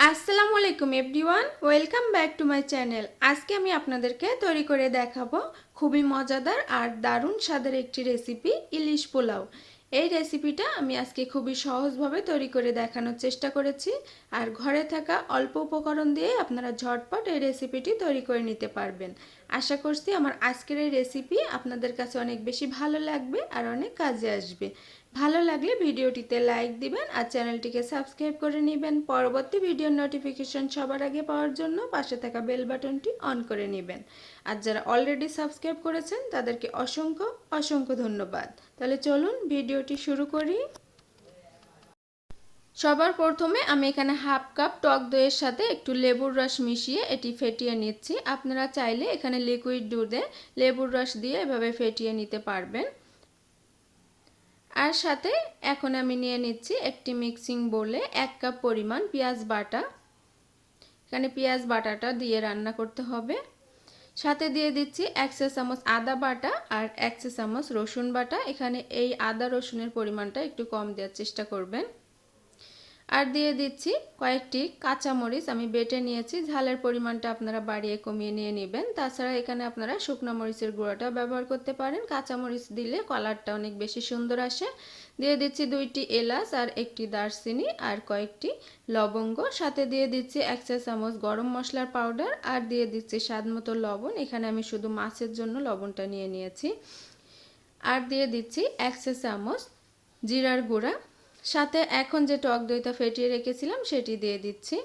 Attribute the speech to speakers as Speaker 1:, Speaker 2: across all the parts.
Speaker 1: আসসালামু আলাইকুম everyone, welcome back to my channel. আজকে আমি আপনাদেরকে তৈরি করে দেখাবো খুবই মজাদার আর দারুণ স্বাদের একটি রেসিপি, ইলিশ পোলাও। এই রেসিপিটা আমি আজকে খুবই সহজভাবে তৈরি করে দেখানোর চেষ্টা করেছি, আর ঘরে থাকা অল্প উপকরণ দিয়ে আপনারা ঝটপট এই রেসিপিটি তৈরি করে নিতে পারবেন। আশা করছি আমার আজকের এই রেসিপি আপনাদের কাছে অনেক বেশি ভালো লাগবে আর অনেক কাজে আসবে। ভালো লাগলে ভিডিওটিতে লাইক দিবেন আর চ্যানেলটিকে সাবস্ক্রাইব করে নেবেন। পরবর্তী ভিডিওর নোটিফিকেশন সবার আগে পাওয়ার জন্য পাশে থাকা বেল বাটনটি অন করে নেবেন। আর যারা অলরেডি সাবস্ক্রাইব করেছেন তাদেরকে অসংখ্য অসংখ্য ধন্যবাদ। তাহলে চলুন ভিডিওটি শুরু করি। সবার প্রথমে আমি এখানে হাফ কাপ টক দইয়ের সাথে একটু লেবুর রস মিশিয়ে এটি ফেটিয়ে নিচ্ছি। আপনারা চাইলে এখানে লিকুইড দুধে লেবুর রস দিয়ে এভাবে ফেটিয়ে নিতে পারবেন। আর সাথে এখন আমি নিয়ে নিচ্ছি একটি মিক্সিং বোলে 1 কাপ পরিমাণ পেঁয়াজ বাটা। এখানে পেঁয়াজ বাটাটা দিয়ে রান্না করতে হবে। সাথে দিয়ে দিচ্ছি 1 চা চামচ আদা বাটা আর 1 চা চামচ রসুন বাটা। এখানে এই আদা রসুনের পরিমাণটা একটু কম দেওয়ার চেষ্টা করবেন। আর দিয়ে দিচ্ছি কয়েকটি কাঁচামরিচ আমি বেটে নিয়েছি। ঝালের পরিমাণটা আপনারা বাড়িয়ে কমিয়ে নিয়ে নেবেন। তাছাড়া এখানে আপনারা শুকনো মরিচের গুঁড়োটা ব্যবহার করতে পারেন। কাঁচামরিচ দিলে কালারটা অনেক বেশি সুন্দর আসে। দিয়ে দিচ্ছি 2টি এলাচ আর একটি দারচিনি আর কয়েকটি লবঙ্গ। সাথে দিয়ে দিচ্ছি 1 চা চামচ গরম মশলার পাউডার আর দিয়ে দিচ্ছি স্বাদমতো লবণ। এখানে আমি শুধু মাছের জন্য লবণটা নিয়ে নিয়েছি। আর দিয়ে দিচ্ছি 1 চা চামচ জিরার গুঁড়া। সাথে এখন যে টক দইটা ফেটিয়ে রেখেছিলাম সেটি দিয়ে দিচ্ছি।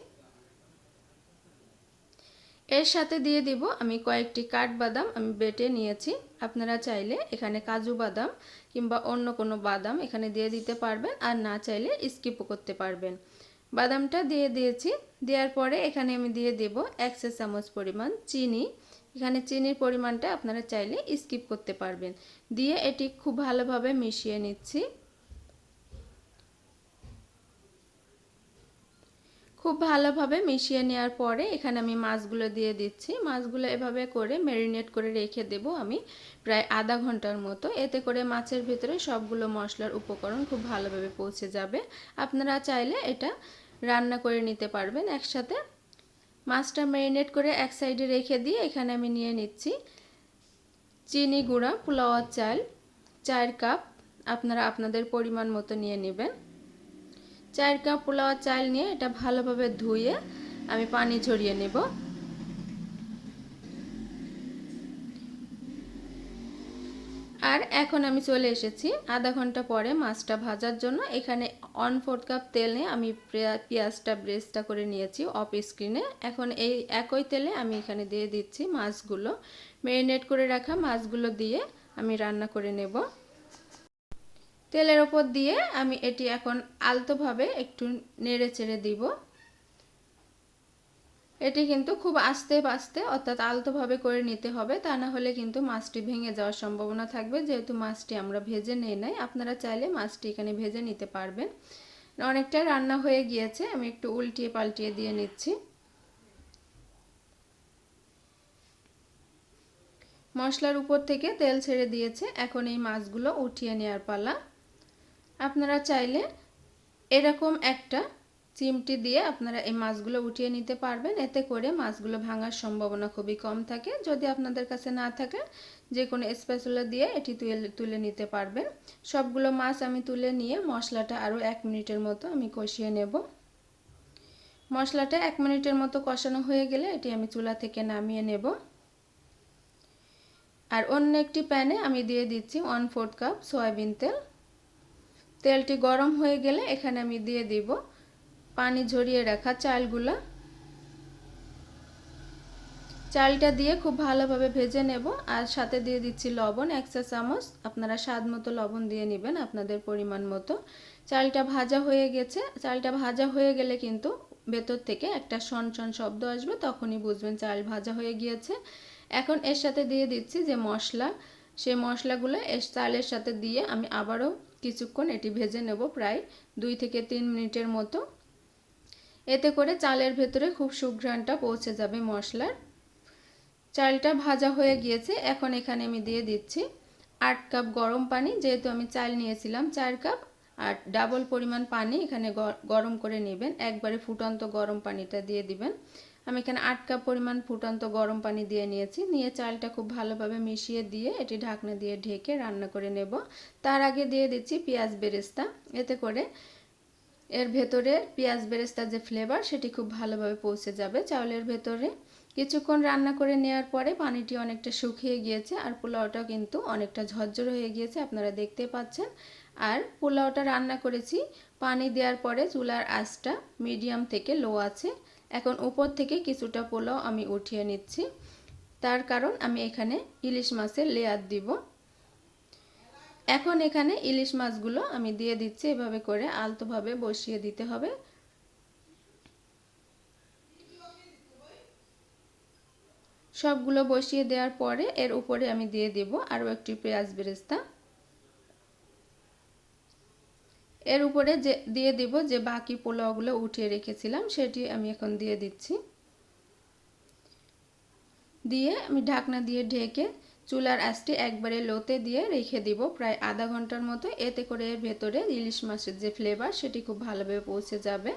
Speaker 1: এর সাথে দিয়ে দিব আমি কয়েকটি কাঠবাদাম আমি বেটে নিয়েছি। আপনারা চাইলে এখানে কাজু বাদাম কিংবা অন্য কোনো বাদাম এখানে দিয়ে দিতে পারবেন, আর না চাইলে স্কিপও করতে পারবেন। বাদামটা দিয়ে দিয়েছি। দেওয়ার পরে এখানে আমি দিয়ে দেব 1 চা চামচ পরিমাণ চিনি। এখানে চিনির পরিমাণটা আপনারা চাইলে স্কিপ করতে পারবেন। দিয়ে এটি খুব ভালোভাবে মিশিয়ে নিচ্ছি। খুব ভালোভাবে মিশিয়ে নেওয়ার পরে এখানে আমি মাছগুলো দিয়ে দিচ্ছি। মাছগুলো এভাবে করে ম্যারিনেট করে রেখে দেব আমি প্রায় আধা ঘন্টার মতো। এতে করে মাছের ভিতরে সবগুলো মশলার উপকরণ খুব ভালোভাবে পৌঁছে যাবে। আপনারা চাইলে এটা রান্না করে নিতে পারবেন একসাথে। মাছটা ম্যারিনেট করে এক সাইডে রেখে দিয়ে এখানে আমি নিয়ে নিচ্ছি চিনি গুঁড়া পোলাওয়ার চাল 4 কাপ। আপনারা আপনাদের পরিমাণ মতো নিয়ে নেবেন। 4 কাপ পোলাও চাল নিয়ে এটা ভালোভাবে ধুয়ে আমি পানি ঝরিয়ে নেব। আর এখন আমি চলে এসেছি আধা ঘন্টা পরে মাছটা ভাজার জন্য। এখানে 1/4 কাপ তেল নিয়ে আমি পেঁয়াজটা ব্রেস্তা করে নিয়েছি অফ স্ক্রিনে। এখন এই একই তেলে আমি এখানে দিয়ে দিচ্ছি মাছগুলো। ম্যারিনেট করে রাখা মাছগুলো দিয়ে আমি রান্না করে নেব। তেলের ওপর দিয়ে আমি এটি এখন আলতোভাবে একটু নেড়ে চেড়ে দিব। এটি কিন্তু খুব আস্তে আস্তে অর্থাৎ আলতোভাবে করে নিতে হবে, তা না হলে কিন্তু মাছটি ভেঙে যাওয়ার সম্ভাবনা থাকবে। যেহেতু মাছটি আমরা ভেজে নেই নাই, আপনারা চাইলে মাছটি এখানে ভেজে নিতে পারবেন। অনেকটা রান্না হয়ে গিয়েছে, আমি একটু উল্টিয়ে পাল্টিয়ে দিয়ে নিচ্ছি। মশলার উপর থেকে তেল ছেড়ে দিয়েছে। এখন এই মাছগুলো উঠিয়ে নেওয়ার পালা। আপনারা চাইলে এরকম একটা চিমটি দিয়ে আপনারা এই মাছগুলো উঠিয়ে নিতে পারবেন। এতে করে মাছগুলো ভাঙার সম্ভাবনা খুবই কম থাকে। যদি আপনাদের কাছে না থাকে যে কোনো স্প্যাচুলা দিয়ে এটি তুলে নিতে পারবেন। সবগুলো মাছ আমি তুলে নিয়ে মশলাটা আরও 1 মিনিটের মতো আমি কষিয়ে নেব। মশলাটা 1 মিনিটের মতো কষানো হয়ে গেলে এটি আমি চুলা থেকে নামিয়ে নেব। আর অন্য একটি প্যানে আমি দিয়ে দিচ্ছি 1/4 কাপ সয়াবিন তেল। তেলটি গরম হয়ে গেলে এখানে আমি দিয়ে দিব পানি ঝরিয়ে রাখা চালগুলো। চালটা দিয়ে খুব ভালোভাবে ভেজে নেব। আর সাথে দিয়ে দিচ্ছি লবণ 1 চা চামচ। আপনারা স্বাদ মতো লবণ দিয়ে নেবেন আপনাদের পরিমাণ মতো। চালটা ভাজা হয়ে গেছে। চালটা ভাজা হয়ে গেলে কিন্তু ভেতর থেকে একটা সনসন শব্দ আসবে, তখনই বুঝবেন চাল ভাজা হয়ে গিয়েছে। এখন এর সাথে দিয়ে দিচ্ছি যে মশলা, সেই মশলাগুলো চালের সাথে দিয়ে আমি আবারও কিছুক্ষণ এটি ভেজে নেব, প্রায় 2 থেকে 3 মিনিটের মতো। এতে করে চালের ভেতরে খুব সুঘ্রাণটা পৌঁছে যাবে মশলার। চালটা ভাজা হয়ে গিয়েছে। এখন এখানে আমি দিয়ে দিচ্ছি 8 কাপ গরম পানি। যেহেতু আমি চাল নিয়েছিলাম 4 কাপ, আর ডাবল পরিমাণ পানি এখানে গরম করে নেবেন। একবারে ফুটন্ত গরম পানিটা দিয়ে দিবেন। আমি এখানে 8 কাপ পরিমাণ ফুটন্ত গরম পানি দিয়ে নিয়েছি। নিয়ে চালটা খুব ভালোভাবে মিশিয়ে দিয়ে এটি ঢাকনা দিয়ে ঢেকে রান্না করে নেব। তার আগে দিয়ে দিচ্ছি পেঁয়াজ বেরেস্তা। এতে করে এর ভেতরে পেঁয়াজ বেরেস্তার যে ফ্লেভার সেটি খুব ভালোভাবে পৌঁছে যাবে চাউলের ভেতরে। কিছুক্ষণ রান্না করে নেওয়ার পরে পানিটি অনেকটা শুকিয়ে গিয়েছে আর পোলাওটা কিন্তু অনেকটা ঝরঝরে হয়ে গিয়েছে, আপনারা দেখতে পাচ্ছেন। আর পোলাওটা রান্না করেছি পানি দেওয়ার পরে চুলার আঁচটা মিডিয়াম থেকে লো আছে। এখন উপর থেকে কিছুটা পোলাও আমি উঠিয়ে নিচ্ছি, তার কারণ আমি এখানে ইলিশ মাছের লেয়ার দিব। এখন এখানে ইলিশ মাছগুলো আমি দিয়ে দিচ্ছি, এভাবে করে আলতোভাবে বসিয়ে দিতে হবে। সবগুলো বসিয়ে দেওয়ার পরে এর উপরে আমি দিয়ে দেব আরও একটি পেঁয়াজ বেরেস্তা। এর উপরে দিয়ে দেব যে বাকি পোলাওগুলো উঠিয়ে রেখেছিলাম সেটি আমি এখন দিয়ে দিচ্ছি। দিয়ে আমি ঢাকনা দিয়ে ঢেকে চুলার আঁচটি একবারে লোতে দিয়ে রেখে দিব প্রায় আধা ঘন্টার মতো। এতে করে এর ভেতরে ইলিশ মাছের যে ফ্লেভার সেটি খুব ভালোভাবে পৌঁছে যাবে।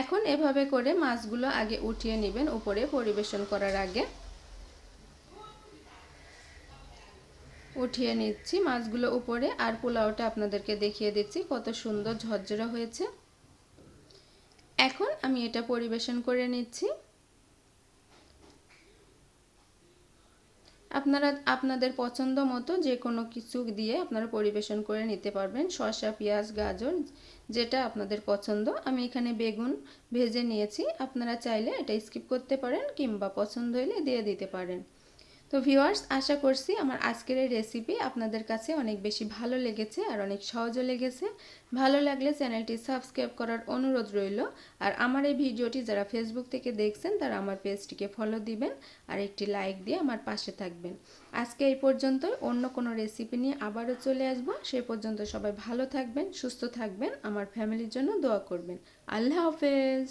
Speaker 1: এখন এভাবে করে মাছগুলো আগে উঠিয়ে নেবেন উপরে পরিবেশন করার আগে। উঠিয়ে নিচ্ছি মাছগুলো উপরে, আর পোলাওটা আপনাদেরকে দেখিয়ে দিচ্ছি কত সুন্দর ঝরঝরা হয়েছে। এখন আমি এটা পরিবেশন করে নিচ্ছি। আপনারা আপনাদের পছন্দ মতো যে কোনো কিছু দিয়ে আপনারা পরিবেশন করে নিতে পারবেন, শসা, পেঁয়াজ, গাজর যেটা আপনাদের পছন্দ। আমি এখানে বেগুন ভেজে নিয়েছি, আপনারা চাইলে এটা স্কিপ করতে পারেন কিংবা পছন্দ হলে দিয়ে দিতে পারেন। তো ভিউয়ার্স, আশা করছি আমার আজকের এই রেসিপি আপনাদের কাছে অনেক বেশি ভালো লেগেছে আর অনেক সহজও লেগেছে। ভালো লাগলে চ্যানেলটি সাবস্ক্রাইব করার অনুরোধ রইল। আর আমার এই ভিডিওটি যারা ফেসবুক থেকে দেখছেন তারা আমার পেজটিকে ফলো দিবেন আর একটি লাইক দিয়ে আমার পাশে থাকবেন। আজকে এই পর্যন্তই, অন্য কোনো রেসিপি নিয়ে আবারও চলে আসব। সেই পর্যন্ত সবাই ভালো থাকবেন, সুস্থ থাকবেন, আমার ফ্যামিলির জন্য দোয়া করবেন। আল্লাহ হাফেজ।